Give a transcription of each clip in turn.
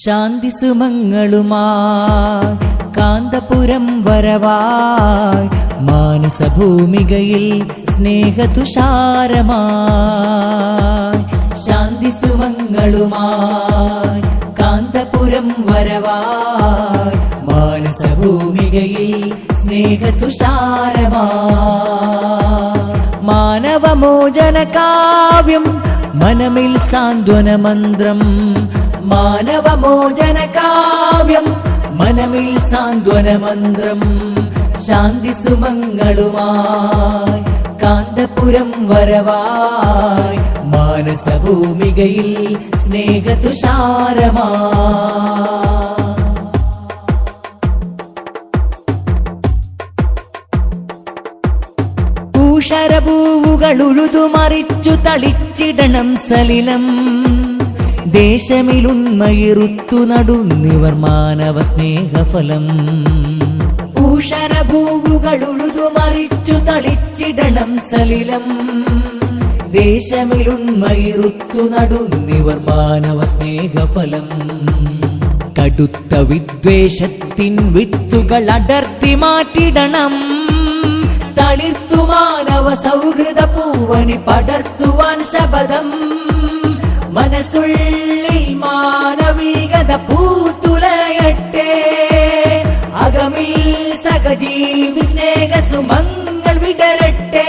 ശാന്തി സുമങ്ങളുമായി കാന്തപുരം വരവായി മാനസഭൂമികയിൽ സ്നേഹതുഷാരമായി. ശാന്തി സുമങ്ങളുമായി കാന്തപുരം വരവായി മാനസഭൂമികയിൽ സ്നേഹതുഷാരമായി. മാനവമോചന കാവ്യം മനമിൽ സാന്ത്വന മന്ത്രം. മാനവമോചന കാവ്യം മനമിൽ സാന്ത്വന മന്ത്രം. ശാന്തി സുമങ്ങളുമായി കാന്തപുരം വരവായി മാനസഭൂമികയിൽ സ്നേഹതുഷാരമായി. ൂഷരഭൂവുകൾ ഉഴുതുമറിച്ചു തളിച്ചിടണം സലിലം. ദേശമിലുണ്മയിരുത്തു നടുന്നിവർ മാനവ സ്നേഹഫലം. ഊഷരഭൂവുകൾ ഉഴുതുമറിച്ചു തളിച്ചിടണം സലിലം. ദേശമിലുണ്മയിരുത്തു നടുന്നിവർ മാനവ സ്നേഹഫലം. കടുത്ത വിദ്വേഷത്തിൻ വിത്തുകൾ അടർത്തി മാറ്റിടണം. തളിർത്തു മാനവ സൗഹൃദ പൂവനി പടർത്തുവാൻ ശപഥം. മനസ്സുള്ളിൽ മാനവികത പൂത്തുലയട്ടെ. അകമിൽ സഹജീവി സ്നേഹ സുമങ്ങൾ വിടരട്ടെ.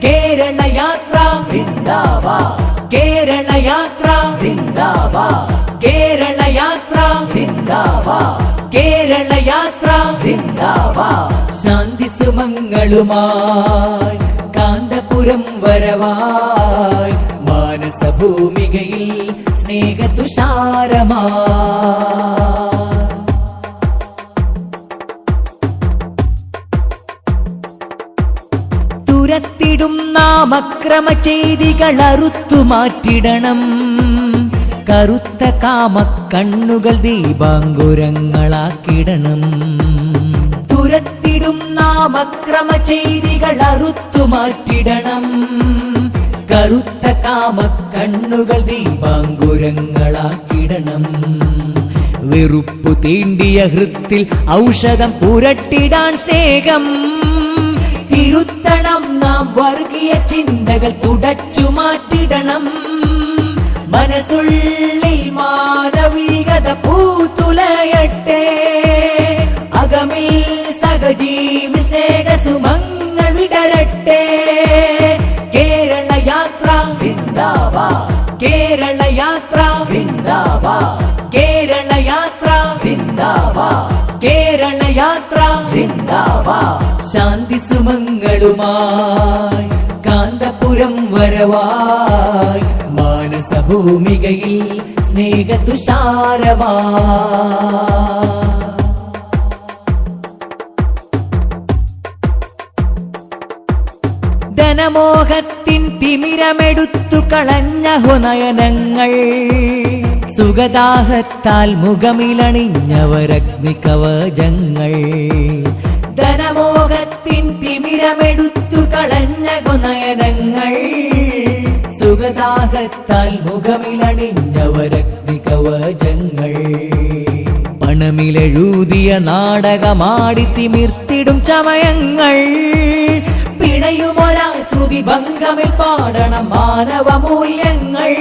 കേരള യാത്ര സിന്ദാബാദ്. കേരള യാത്ര സിന്ദാബാദ്. കേരള യാത്ര സിന്ദാബാദ്. കേരള യാത്ര സിന്ദാബാദ്. ശാന്തി സുമങ്ങളുമായി കാന്തപുരം വരവായി മാനസഭൂമികയിൽ സ്നേഹതുഷാരമായി. തുരത്തിടും നാം അക്രമ ചെയ്തികൾ അറുത്തു മാറ്റിടണം. കറുത്ത കാമക്കണ്ണുകൾ ദീപാങ്കുരങ്ങളാക്കിടണം. തുരത്തിടും നാം അക്രമ ചെയ്തികൾ അറുത്തു മാറ്റിടണം. കറുത്ത കാമക്കണ്ണുകൾ ദീപാങ്കുരങ്ങളാക്കിടണം. വെറുപ്പു തീണ്ടിയ ഹൃത്തിൽ ഔഷധം പുരട്ടിടാൻ സ്നേഹം. തിരുത്തണം നാം വർഗീയ ചിന്തകൾ തുടച്ചു മാറ്റിടണം. മനസ്സുള്ളിൽ മാനവികത പൂത്തുലയട്ടെ. അകമിൽ സഹജീവി സ്നേഹ സുമങ്ങൾ വിടരട്ടെ. കേരള യാത്ര സിന്ദാബാദ്. കേരള യാത്ര സിന്ദാബാദ്. കേരള യാത്ര സിന്ദാബാദ്. കേരള യാത്ര സിന്ദാബാദ്. ശാന്തി സുമങ്ങളുമായി കാന്തപുരം വരവായി മാനസഭൂമികയിൽ സ്നേഹതുഷാരമായി. ധനമോഹത്തിൻ തിമിരമെടുത്തു കളഞ്ഞ ഹുനയനങ്ങൾ. സുഖദാഹത്താൽ മുഖമിലണിഞ്ഞവരഗ്നി കവചങ്ങൾ. ധനമോഹത്തിൻ തിമിരമെടുത്തു കളഞ്ഞ ഹുനയനങ്ങൾ. സുഖദാഹത്താൽ മുഖമിലണിഞ്ഞവരഗ്നി കവചങ്ങൾ. പണമിലെഴുതിയ നാടകമാടി തിമിർത്തിടും ചമയങ്ങൾ. പിണയുമൊരാ ശ്രുതി ഭംഗമിൽ പാടണം മാനവ മൂല്യങ്ങൾ.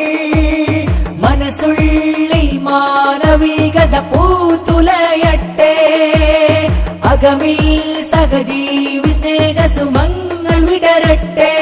മനസ്സുള്ളിൽ മാനവികത പൂത്തുലയട്ടെ. അകമിൽ സഹജീവി സ്നേഹ സുമങ്ങൾ വിടരട്ടെ.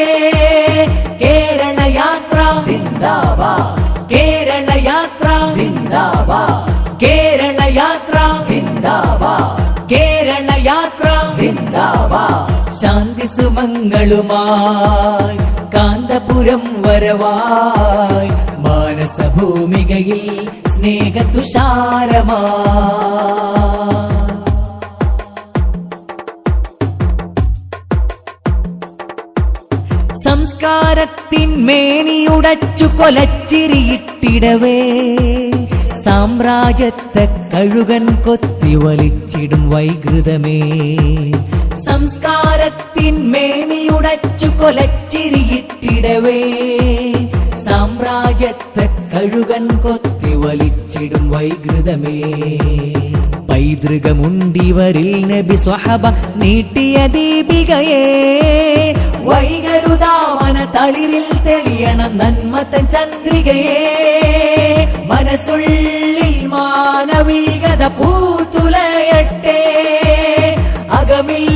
കേരള യാത്ര സിന്ദാബാദ്. കേരള യാത്ര സിന്ദാബാദ്. കേരള യാത്ര സിന്ദാബാദ്. കേരള യാത്ര സിന്ദാബാദ്. ശാന്തി സുമങ്ങളുമായി കാന്തപുരം വരവായി മാനസഭൂമികയിൽ സ്നേഹതുഷാരമായി. സംസ്കാരത്തിൻ മേനിയുടച്ചു കൊലച്ചിരിയിട്ടിടവേ. സാമ്രാജ്യത്തെ കഴുകൻ കൊത്തി വലിച്ചിടും വൈകൃതമേ. സംസ്കാരത്തിൻ മേനിയുടച്ചു കൊലച്ചിരിയിട്ടിടവേ. സാമ്രാജ്യത്തെ കഴുകൻ കൊത്തി വലിച്ചിടും വൈകൃതമേ. പൈതൃകമുണ്ടിവരിൽ നബി സ്വഹബ നീട്ടിയ ദീപികയേ. വൈകരുതാവന തളിരിൽ തെളിയണം നന്മത്തൻ ചന്ദ്രികയേ. മനസ്സുള്ളിൽ മാനവികത പൂത്തുലയട്ടെ. അകമിൽ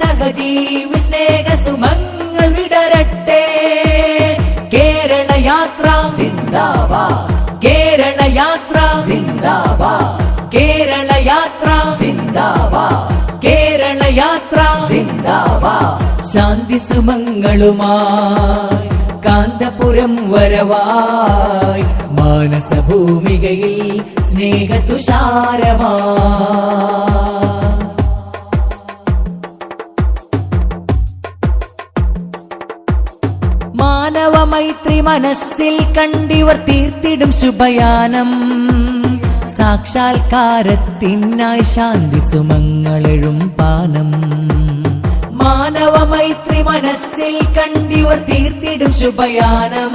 സഹജീവി സ്നേഹ സുമങ്ങൾ വിടരട്ടെ. കേരള യാത്ര സിന്ദാബാദ്, കേരള യാത്ര സിന്ദാബാദ്, കേരള യാത്ര സിന്ദാബാദ്, കേരള യാത്ര സിന്ദാബാദ്. ശാന്തി സുമങ്ങളുമായി കാന്തപുരം വരവായി മാനസഭൂമികയിൽ സ്നേഹതുഷാരമായി. മാനവ മൈത്രി മനസ്സിൽ കണ്ടിവർ തീർത്തിടും ശുഭയാനം. സാക്ഷാത്കാരത്തിനായി ശാന്തി സുമങ്ങളെഴും പാനം. മാനവ മൈത്രി മനസ്സിൽ കണ്ടിവർ തീർത്തിടും ശുഭയാനം.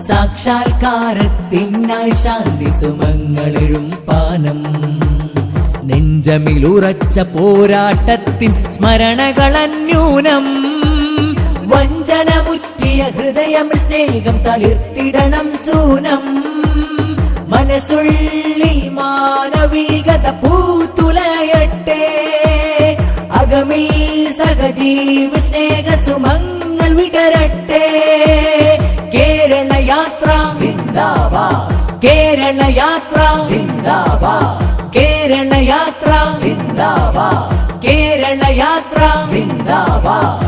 സാക്ഷാത്കാരത്തിനായി ശാന്തി സുമങ്ങളെഴും പാനം. നെഞ്ചമിലുറച്ച പോരാട്ടത്തിൻ സ്മരണകളന്യൂനം. വഞ്ചന മുറ്റിയ ഹൃദയം സ്നേഹം തളിർത്തിടണം സൂനം. മനസ്സുള്ളിൽ മാനവികത പൂത്തുലയട്ടെ. അകമിൽ സഹജീവി സ്നേഹ സുമങ്ങൾ വിടരട്ടെ. കേരള യാത്ര സിന്ദാബാദ്, കേരള യാത്ര സിന്ദാബാദ്, കേരള യാത്ര സിന്ദാബാദ്, കേരള യാത്ര സിന്ദാബാദ്.